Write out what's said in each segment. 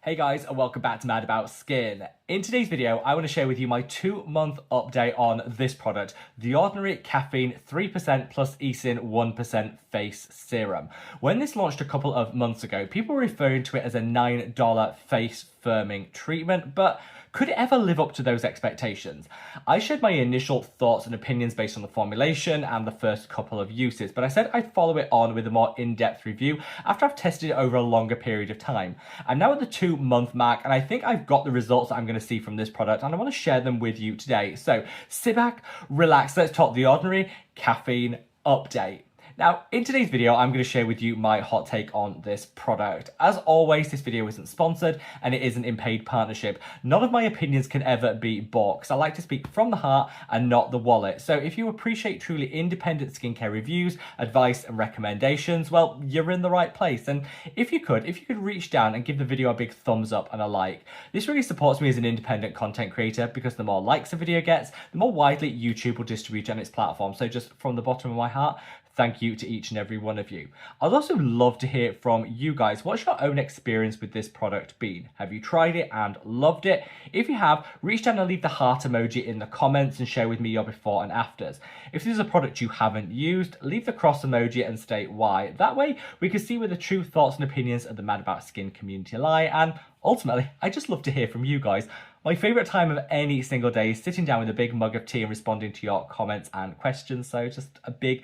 Hey guys, and welcome back to Mad About Skin. In today's video, I want to share with you my 2-month update on this product, the Ordinary Caffeine 3% plus Escin 1% Face Serum. When this launched a couple of months ago, people were referring to it as a $9 face firming treatment, but could it ever live up to those expectations? I shared my initial thoughts and opinions based on the formulation and the first couple of uses, but I said I'd follow it on with a more in-depth review after I've tested it over a longer period of time. I'm now at the 2-month mark, and I think I've got the results that I'm going to see from this product, and I want to share them with you today. So sit back, relax, let's talk the Ordinary Caffeine update. Now, in today's video, I'm going to share with you my hot take on this product. As always, this video isn't sponsored and it isn't in paid partnership. None of my opinions can ever be bought because I like to speak from the heart and not the wallet. So if you appreciate truly independent skincare reviews, advice and recommendations, well, you're in the right place. And if you could reach down and give the video a big thumbs up and a like. This really supports me as an independent content creator because the more likes a video gets, the more widely YouTube will distribute on its platform. So just from the bottom of my heart, thank you to each and every one of you. I'd also love to hear from you guys. What's your own experience with this product been? Have you tried it and loved it? If you have, reach down and leave the heart emoji in the comments and share with me your before and afters. If this is a product you haven't used, leave the cross emoji and state why. That way we can see where the true thoughts and opinions of the Mad About Skin community lie, and ultimately, I just love to hear from you guys. My favourite time of any single day is sitting down with a big mug of tea and responding to your comments and questions, so just a big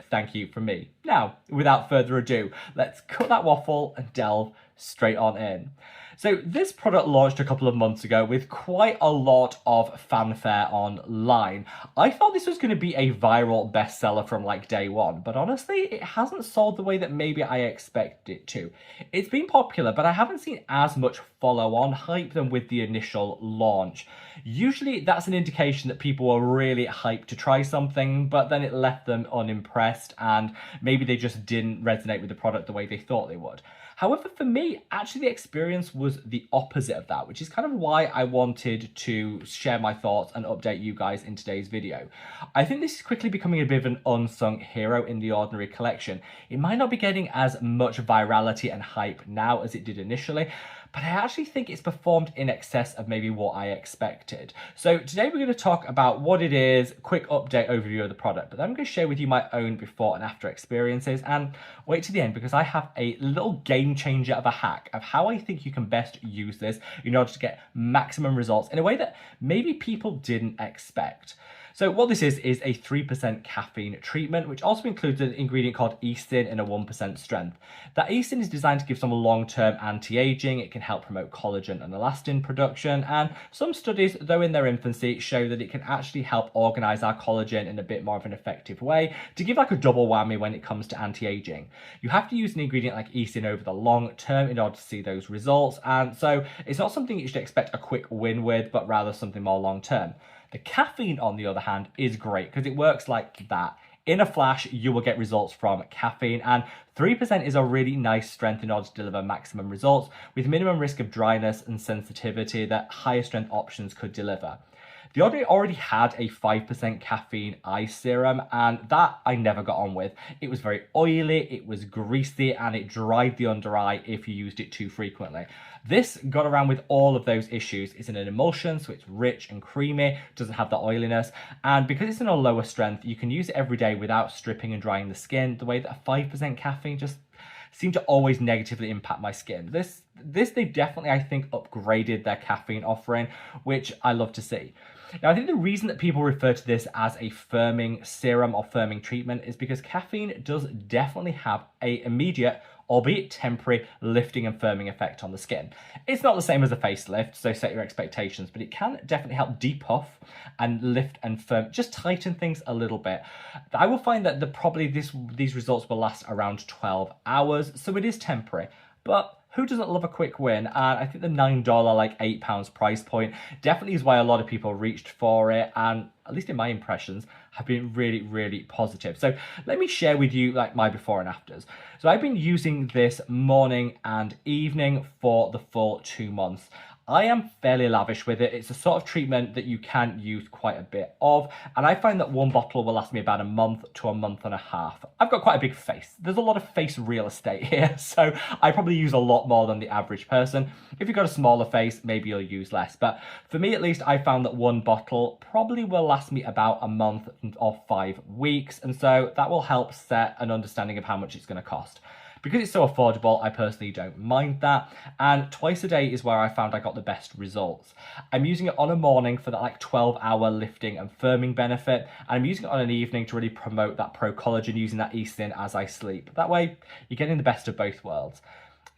thank you from me. Now, without further ado, let's cut that waffle and delve straight on in. So this product launched a couple of months ago with quite a lot of fanfare online. I thought this was going to be a viral bestseller from like day one, but honestly, it hasn't sold the way that maybe I expected it to. It's been popular, but I haven't seen as much follow-on hype than with the initial launch. Usually that's an indication that people were really hyped to try something, but then it left them unimpressed and maybe they just didn't resonate with the product the way they thought they would. However, for me, actually the experience was the opposite of that, which is kind of why I wanted to share my thoughts and update you guys in today's video. I think this is quickly becoming a bit of an unsung hero in the Ordinary collection. It might not be getting as much virality and hype now as it did initially, but I actually think it's performed in excess of maybe what I expected. So today we're going to talk about what it is, quick update overview of the product, but then I'm going to share with you my own before and after experiences, and wait to the end because I have a little game changer of a hack of how I think you can best use this in order to get maximum results in a way that maybe people didn't expect. So what this is a 3% caffeine treatment, which also includes an ingredient called Escin in a 1% strength. That Escin is designed to give some long-term anti-aging. It can help promote collagen and elastin production, and some studies, though in their infancy, show that it can actually help organize our collagen in a bit more of an effective way to give like a double whammy when it comes to anti-aging. You have to use an ingredient like Escin over the long term in order to see those results, and so it's not something you should expect a quick win with, but rather something more long-term. The caffeine, on the other hand, is great because it works like that. In a flash, you will get results from caffeine, and 3% is a really nice strength in order to deliver maximum results with minimum risk of dryness and sensitivity that higher strength options could deliver. The Ordinary already had a 5% caffeine eye serum, and that I never got on with. It was very oily, it was greasy, and it dried the under eye if you used it too frequently. This got around with all of those issues. It's in an emulsion, so it's rich and creamy, doesn't have the oiliness, and because it's in a lower strength, you can use it every day without stripping and drying the skin, the way that a 5% caffeine just seemed to always negatively impact my skin. This they definitely, I think, upgraded their caffeine offering, which I love to see. Now, I think the reason that people refer to this as a firming serum or firming treatment is because caffeine does definitely have an immediate, albeit temporary, lifting and firming effect on the skin. It's not the same as a facelift, so set your expectations, but it can definitely help depuff and lift and firm, just tighten things a little bit. I will find that these results will last around 12 hours, so it is temporary, but who doesn't love a quick win? And I think the $9, like £8 price point definitely is why a lot of people reached for it, and at least in my impressions, have been really positive. So let me share with you like my before and afters. So I've been using this morning and evening for the full 2 months. I am fairly lavish with it. It's a sort of treatment that you can use quite a bit of, and I find that one bottle will last me about a month to a month and a half. I've got quite a big face. There's a lot of face real estate here, so I probably use a lot more than the average person. If you've got a smaller face, maybe you'll use less, but for me at least, I found that one bottle probably will last me about a month or 5 weeks, and so that will help set an understanding of how much it's going to cost. Because it's so affordable, I personally don't mind that, and twice a day is where I found I got the best results. I'm using it on a morning for that like 12-hour lifting and firming benefit, and I'm using it on an evening to really promote that pro-collagen using that Escin as I sleep. That way, you're getting the best of both worlds.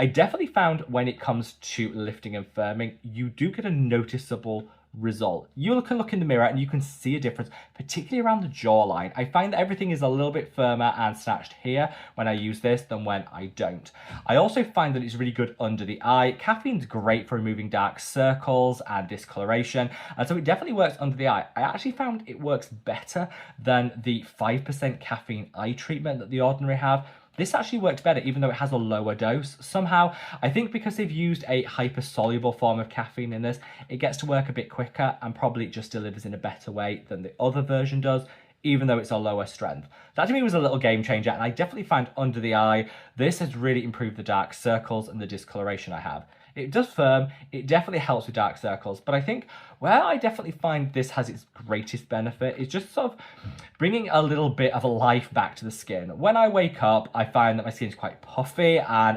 I definitely found when it comes to lifting and firming, you do get a noticeable result. You can look in the mirror and you can see a difference, particularly around the jawline. I find that everything is a little bit firmer and snatched here when I use this than when I don't. I also find that it's really good under the eye. Caffeine's great for removing dark circles and discoloration, and so it definitely works under the eye. I actually found it works better than the 5% caffeine eye treatment that the Ordinary have. This actually works better, even though it has a lower dose. Somehow, I think because they've used a hypersoluble form of caffeine in this, it gets to work a bit quicker and probably just delivers in a better way than the other version does, even though it's a lower strength. That to me was a little game changer, and I definitely find under the eye, this has really improved the dark circles and the discoloration I have. It does firm, it definitely helps with dark circles, but I think where I definitely find this has its greatest benefit is just sort of bringing a little bit of a life back to the skin. When I wake up, I find that my skin is quite puffy and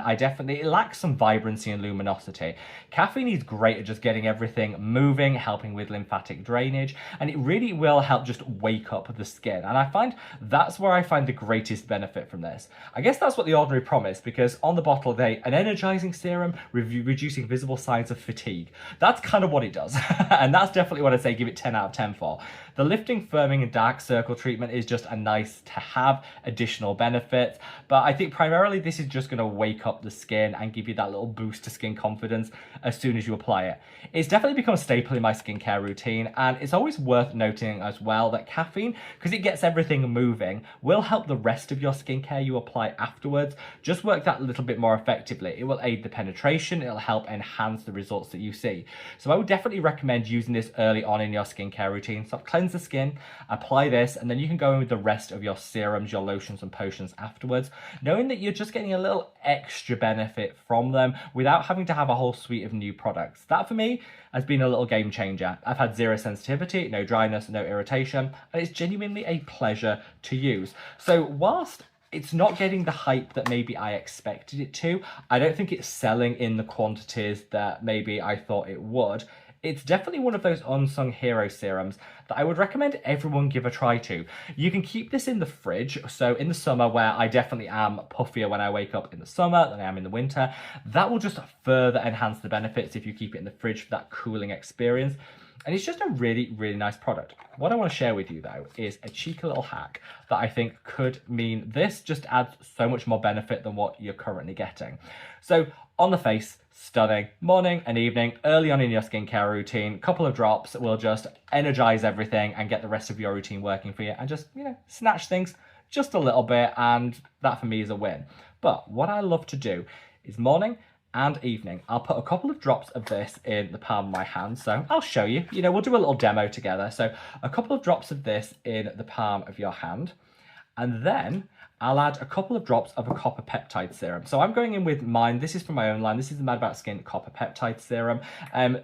it lacks some vibrancy and luminosity. Caffeine is great at just getting everything moving, helping with lymphatic drainage, and it really will help just wake up the skin. And I find that's where I find the greatest benefit from this. I guess that's what the Ordinary promised, because on the bottle an energizing serum, reducing visible signs of fatigue. That's kind of what it does. And that's definitely what I'd say give it 10 out of 10 for. The lifting, firming, and dark circle treatment is just a nice to have additional benefit, but I think primarily this is just going to wake up the skin and give you that little boost to skin confidence as soon as you apply it. It's definitely become a staple in my skincare routine, and it's always worth noting as well that caffeine, because it gets everything moving, will help the rest of your skincare you apply afterwards just work that little bit more effectively. It will aid the penetration, it'll help enhance the results that you see. So I would definitely recommend using this early on in your skincare routine. So cleanse the skin, apply this, and then you can go in with the rest of your serums, your lotions and potions afterwards, knowing that you're just getting a little extra benefit from them without having to have a whole suite of new products. That for me has been a little game changer. I've had zero sensitivity, no dryness, no irritation, and it's genuinely a pleasure to use. So whilst it's not getting the hype that maybe I expected it to, I don't think it's selling in the quantities that maybe I thought it would. It's definitely one of those unsung hero serums that I would recommend everyone give a try to. You can keep this in the fridge, so in the summer where I definitely am puffier when I wake up in the summer than I am in the winter, that will just further enhance the benefits if you keep it in the fridge for that cooling experience. And it's just a really, really nice product. What I want to share with you though is a cheeky little hack that I think could mean this just adds so much more benefit than what you're currently getting. So on the face, stunning, morning and evening, early on in your skincare routine, couple of drops will just energize everything and get the rest of your routine working for you and just, snatch things just a little bit, and that for me is a win. But what I love to do is morning and evening, I'll put a couple of drops of this in the palm of my hand. So I'll show you, we'll do a little demo together. So a couple of drops of this in the palm of your hand, and then I'll add a couple of drops of a copper peptide serum. So I'm going in with mine. This is from my own line. This is the Mad About Skin copper peptide serum.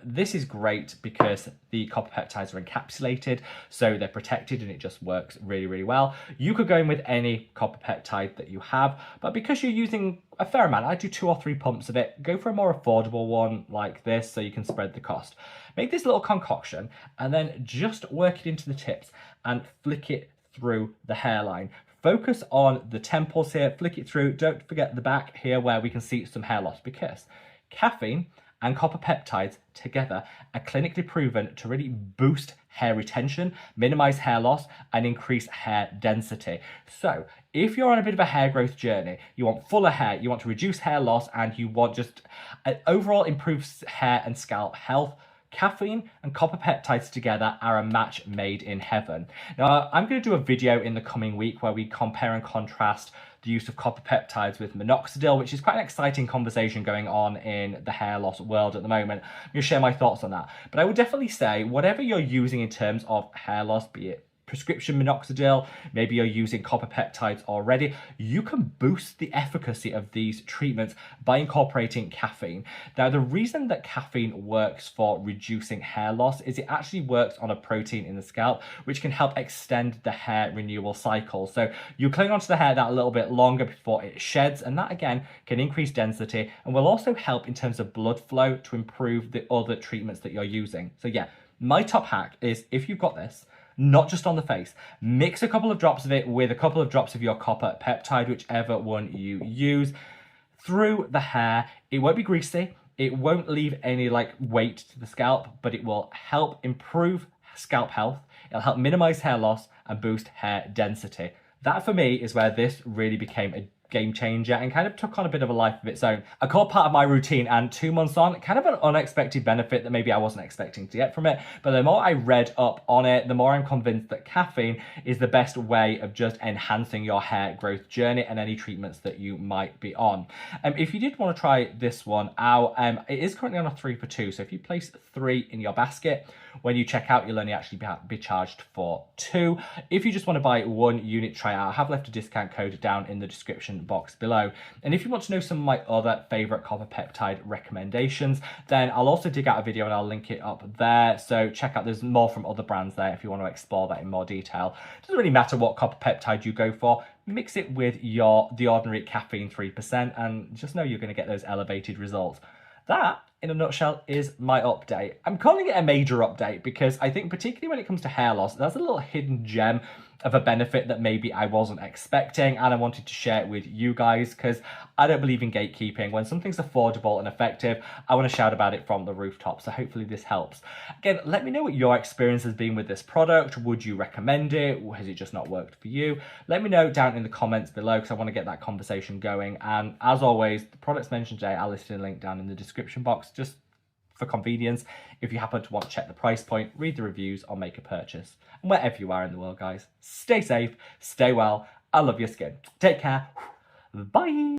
This is great because the copper peptides are encapsulated, so they're protected and it just works really, really well. You could go in with any copper peptide that you have, but because you're using a fair amount, I do 2 or 3 pumps of it, go for a more affordable one like this so you can spread the cost. Make this little concoction and then just work it into the tips and flick it through the hairline. Focus on the temples here, flick it through. Don't forget the back here where we can see some hair loss, because caffeine and copper peptides together are clinically proven to really boost hair retention, minimize hair loss, and increase hair density. So if you're on a bit of a hair growth journey, you want fuller hair, you want to reduce hair loss, and you want just an overall improved hair and scalp health, caffeine and copper peptides together are a match made in heaven. Now, I'm going to do a video in the coming week where we compare and contrast the use of copper peptides with minoxidil, which is quite an exciting conversation going on in the hair loss world at the moment. I'm going to share my thoughts on that. But I would definitely say whatever you're using in terms of hair loss, be it prescription minoxidil, maybe you're using copper peptides already, you can boost the efficacy of these treatments by incorporating caffeine. Now, the reason that caffeine works for reducing hair loss is it actually works on a protein in the scalp, which can help extend the hair renewal cycle. So you cling onto the hair that a little bit longer before it sheds, and that again can increase density and will also help in terms of blood flow to improve the other treatments that you're using. So yeah, my top hack is, if you've got this, not just on the face, mix a couple of drops of it with a couple of drops of your copper peptide, whichever one you use, through the hair. It won't be greasy, it won't leave any like weight to the scalp, but it will help improve scalp health, it'll help minimize hair loss and boost hair density. That for me is where this really became a game changer and kind of took on a bit of a life of its own. A core part of my routine, and 2 months on, kind of an unexpected benefit that maybe I wasn't expecting to get from it. But the more I read up on it, the more I'm convinced that caffeine is the best way of just enhancing your hair growth journey and any treatments that you might be on. If you did want to try this one out, it is currently on a 3 for 2. So if you place 3 in your basket, when you check out, you'll only actually be charged for 2. If you just want to buy 1 unit, try out, I have left a discount code down in the description box below. And if you want to know some of my other favorite copper peptide recommendations, then I'll also dig out a video and I'll link it up there. So check out, there's more from other brands there if you want to explore that in more detail. It doesn't really matter what copper peptide you go for. Mix it with the Ordinary Caffeine 3% and just know you're going to get those elevated results. That, in a nutshell, is my update. I'm calling it a major update because I think particularly when it comes to hair loss, there's a little hidden gem of a benefit that maybe I wasn't expecting, and I wanted to share it with you guys because I don't believe in gatekeeping. When something's affordable and effective, I want to shout about it from the rooftop, so hopefully this helps. Again, let me know what your experience has been with this product. Would you recommend it? Or has it just not worked for you? Let me know down in the comments below because I want to get that conversation going. And as always, the products mentioned today, I'll list a link down in the description box just for convenience, if you happen to want to check the price point, read the reviews, or make a purchase. And wherever you are in the world, guys, stay safe, stay well. I love your skin. Take care. Bye.